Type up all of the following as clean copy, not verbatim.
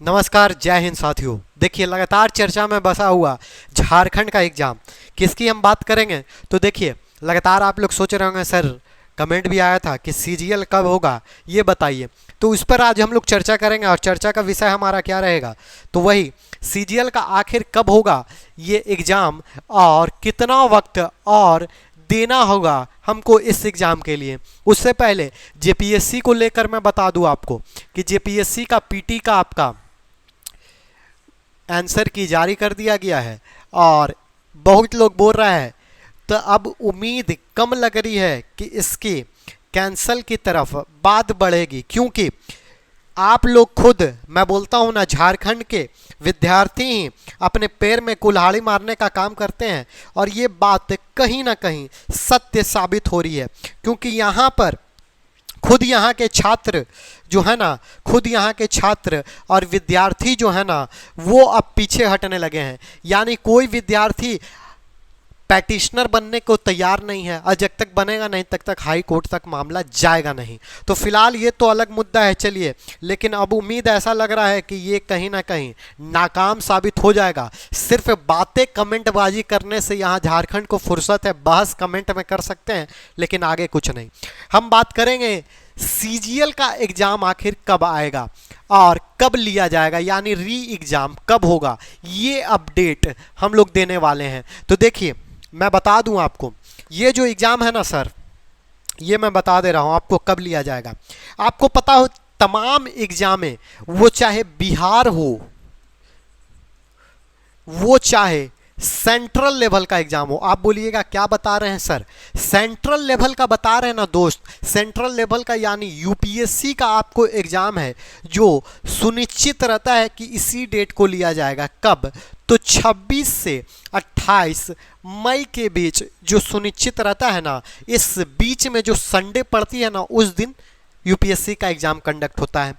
नमस्कार, जय हिंद साथियों। देखिए, लगातार चर्चा में बसा हुआ झारखंड का एग्जाम किसकी हम बात करेंगे। तो देखिए, लगातार आप लोग सोच रहे होंगे सर, कमेंट भी आया था कि सीजीएल कब होगा, ये बताइए। तो उस पर आज हम लोग चर्चा करेंगे और चर्चा का विषय हमारा क्या रहेगा, तो वही सीजीएल का आखिर कब होगा ये एग्ज़ाम, और कितना वक्त और देना होगा हमको इस एग्ज़ाम के लिए। उससे पहले जेपीएससी को लेकर मैं बता दूं आपको कि जेपीएससी का पीटी का आपका आंसर की जारी कर दिया गया है और बहुत लोग बोल रहे हैं, तो अब उम्मीद कम लग रही है कि इसकी कैंसल की तरफ बात बढ़ेगी, क्योंकि आप लोग खुद, मैं बोलता हूं ना, झारखंड के विद्यार्थी ही अपने पैर में कुल्हाड़ी मारने का काम करते हैं और ये बात कहीं ना कहीं सत्य साबित हो रही है। क्योंकि यहाँ पर खुद यहाँ के छात्र जो है ना, खुद यहाँ के छात्र और विद्यार्थी जो है ना, वो अब पीछे हटने लगे हैं। यानी कोई विद्यार्थी पैटिशनर बनने को तैयार नहीं है और जब तक बनेगा नहीं तब तक हाई कोर्ट तक मामला जाएगा नहीं। तो फिलहाल ये तो अलग मुद्दा है, चलिए, लेकिन अब उम्मीद ऐसा लग रहा है कि ये कहीं ना कहीं नाकाम साबित हो जाएगा। सिर्फ बातें कमेंटबाजी करने से यहाँ झारखंड को फुर्सत है, बहस कमेंट में कर सकते हैं, लेकिन आगे कुछ नहीं। हम बात करेंगे सीजीएल का एग्जाम आखिर कब आएगा और कब लिया जाएगा, यानी री एग्जाम कब होगा, ये अपडेट हम लोग देने वाले हैं। तो देखिए, मैं बता दूं आपको, ये जो एग्ज़ाम है ना सर, ये मैं बता दे रहा हूं आपको कब लिया जाएगा। आपको पता हो, तमाम एग्जामें, वो चाहे बिहार हो, वो चाहे सेंट्रल लेवल का एग्जाम हो। आप बोलिएगा क्या बता रहे हैं सर, सेंट्रल लेवल का बता रहे हैं ना दोस्त। सेंट्रल लेवल का यानी यूपीएससी का आपको एग्जाम है जो सुनिश्चित रहता है कि इसी डेट को लिया जाएगा। कब? तो 26 से 28 मई के बीच जो सुनिश्चित रहता है ना, इस बीच में जो संडे पड़ती है ना, उस दिन यूपीएससी का एग्जाम कंडक्ट होता है।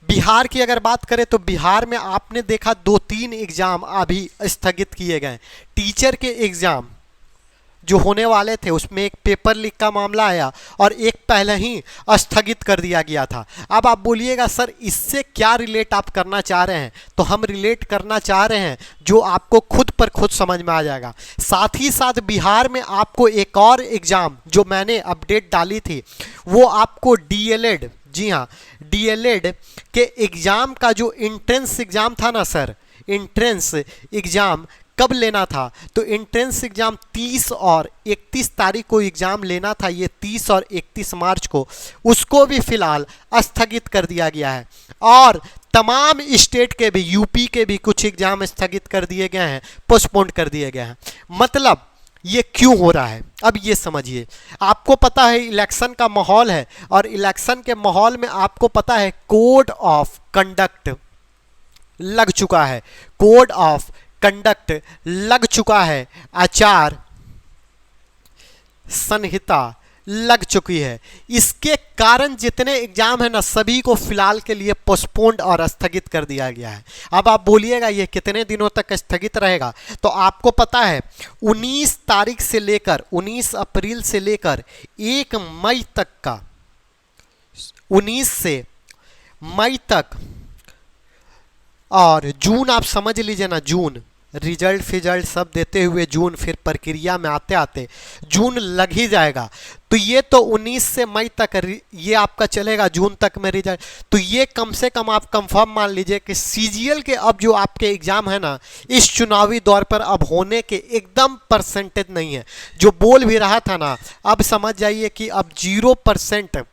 बिहार की अगर बात करें तो बिहार में आपने देखा 2-3 एग्जाम अभी स्थगित किए गए। टीचर के एग्जाम जो होने वाले थे उसमें एक पेपर लीक का मामला आया और एक पहले ही स्थगित कर दिया गया था। अब आप बोलिएगा सर, इससे क्या रिलेट आप करना चाह रहे हैं, तो हम रिलेट करना चाह रहे हैं जो आपको खुद पर खुद समझ में आ जाएगा। साथ ही साथ बिहार में आपको एक और एग्जाम जो मैंने अपडेट डाली थी, वो आपको डीएलएड, जी हाँ, डीएलएड के एग्जाम का जो एंट्रेंस एग्जाम था ना सर, एंट्रेंस एग्जाम कब लेना था, तो एंट्रेंस एग्जाम 30 और 31 तारीख को एग्जाम लेना था, ये 30 और 31 मार्च को, उसको भी फिलहाल स्थगित कर दिया गया है। और तमाम स्टेट के भी, यूपी के भी कुछ एग्जाम स्थगित कर दिए गए हैं, पोस्टपोन कर दिए गए हैं। मतलब ये क्यों हो रहा है, अब ये समझिए। आपको पता है इलेक्शन का माहौल है और इलेक्शन के माहौल में आपको पता है कोड ऑफ कंडक्ट लग चुका है, कोड ऑफ कंडक्ट लग चुका है, आचार संहिता लग चुकी है। इसके कारण जितने एग्जाम है ना, सभी को फिलहाल के लिए पोस्टपोन्ड और स्थगित कर दिया गया है। अब आप बोलिएगा ये कितने दिनों तक स्थगित रहेगा, तो आपको पता है 19 तारीख से लेकर 19 अप्रैल से लेकर 1 मई तक का, 19 से मई तक, और जून आप समझ लीजिए ना, जून रिजल्ट फिजल्ट सब देते हुए जून, फिर प्रक्रिया में आते आते जून लग ही जाएगा। तो ये तो 19 से मई तक ये आपका चलेगा, जून तक में रिजल्ट। तो ये कम से कम आप कंफर्म मान लीजिए कि सीजीएल के अब जो आपके एग्जाम है ना, इस चुनावी दौर पर अब होने के एकदम परसेंटेज नहीं है। जो बोल भी रहा था ना, अब समझ जाइए कि अब 0%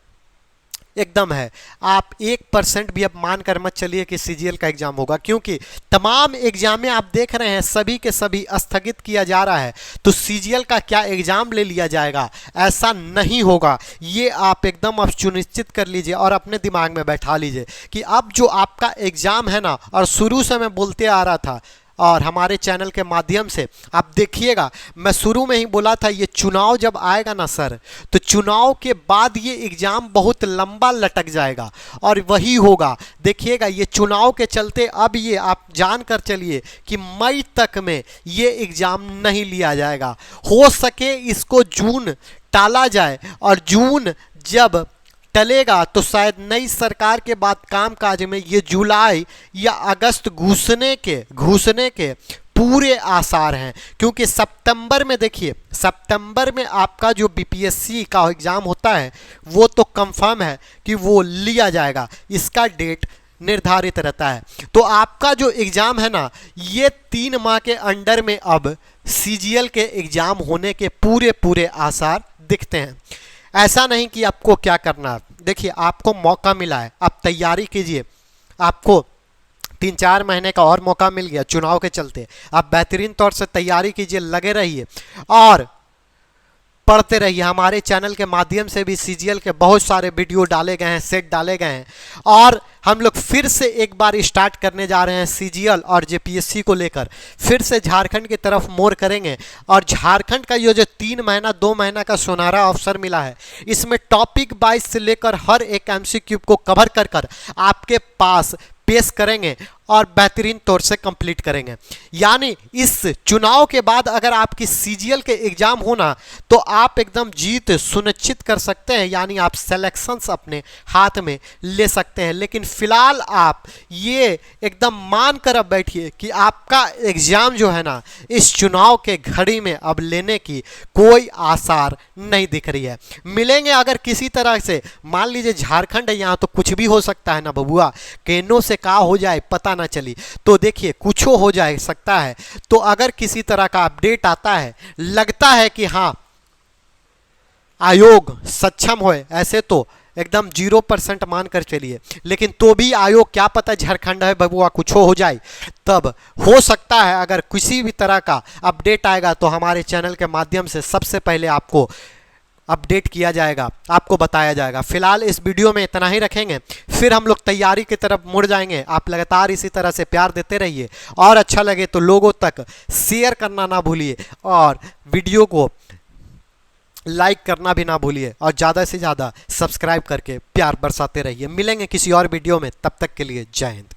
एकदम है। आप 1% भी अब मानकर मत चलिए कि सीजीएल का एग्जाम होगा, क्योंकि तमाम एग्जामें आप देख रहे हैं सभी के सभी स्थगित किया जा रहा है। तो सीजीएल का क्या एग्जाम ले लिया जाएगा, ऐसा नहीं होगा। ये आप एकदम अब सुनिश्चित कर लीजिए और अपने दिमाग में बैठा लीजिए कि अब जो आपका एग्जाम है ना, और शुरू से मैं बोलते आ रहा था और हमारे चैनल के माध्यम से आप देखिएगा, मैं शुरू में ही बोला था, ये चुनाव जब आएगा ना सर, तो चुनाव के बाद ये एग्ज़ाम बहुत लंबा लटक जाएगा और वही होगा। देखिएगा, ये चुनाव के चलते अब ये आप जान कर चलिए कि मई तक में ये एग्ज़ाम नहीं लिया जाएगा। हो सके इसको जून टाला जाए, और जून जब टलेगा तो शायद नई सरकार के बाद कामकाज में ये जुलाई या अगस्त घुसने के पूरे आसार हैं। क्योंकि सितंबर में देखिए, सितंबर में आपका जो बीपीएससी का एग्ज़ाम होता है वो तो कंफर्म है कि वो लिया जाएगा, इसका डेट निर्धारित रहता है। तो आपका जो एग्ज़ाम है ना, ये 3 माह के अंडर में अब सीजीएल के एग्ज़ाम होने के पूरे आसार दिखते हैं। ऐसा नहीं कि आपको क्या करना है, देखिए आपको मौका मिला है, आप तैयारी कीजिए। आपको 3-4 महीने का और मौका मिल गया चुनाव के चलते, आप बेहतरीन तौर से तैयारी कीजिए, लगे रहिए और पढ़ते रहिए। हमारे चैनल के माध्यम से भी सीजीएल के बहुत सारे वीडियो डाले गए हैं, सेट डाले गए हैं, और हम लोग फिर से एक बार स्टार्ट करने जा रहे हैं सीजीएल और जेपीएससी को लेकर। फिर से झारखंड की तरफ मोड़ करेंगे और झारखंड का ये जो 3 महीना 2 महीना का सुनहरा अवसर मिला है, इसमें टॉपिक वाइज से लेकर हर एक एमसीक्यू को कवर कर आपके पास पेश करेंगे और बेहतरीन तौर से कंप्लीट करेंगे। यानी इस चुनाव के बाद अगर आपकी सीजीएल के एग्जाम होना तो आप एकदम जीत सुनिश्चित कर सकते हैं, यानी आप सिलेक्शंस अपने हाथ में ले सकते हैं। लेकिन फिलहाल आप ये एकदम मान कर अब बैठिए कि आपका एग्जाम जो है ना, इस चुनाव के घड़ी में अब लेने की कोई आसार नहीं दिख रही है। मिलेंगे अगर किसी तरह से, मान लीजिए झारखंड है, यहाँ तो कुछ भी हो सकता है ना बबुआ, केनो से का हो जाए पता ना चली, तो देखिए कुछ हो जाए सकता है। तो अगर किसी तरह का अपडेट आता है, लगता है कि हाँ आयोग सक्षम हो, ऐसे तो एकदम 0% मान कर चलिए, लेकिन तो भी आयोग क्या पता झारखंड है बबुआ कुछ हो जाए, तब हो सकता है अगर किसी भी तरह का अपडेट आएगा तो हमारे चैनल के माध्यम से सबसे पहले आपको अपडेट किया जाएगा, आपको बताया जाएगा। फिलहाल इस वीडियो में इतना ही रखेंगे, फिर हम लोग तैयारी की तरफ मुड़ जाएंगे। आप लगातार इसी तरह से प्यार देते रहिए और अच्छा लगे तो लोगों तक शेयर करना ना भूलिए और वीडियो को लाइक करना भी ना भूलिए और ज़्यादा से ज़्यादा सब्सक्राइब करके प्यार बरसाते रहिए। मिलेंगे किसी और वीडियो में, तब तक के लिए जय हिंद।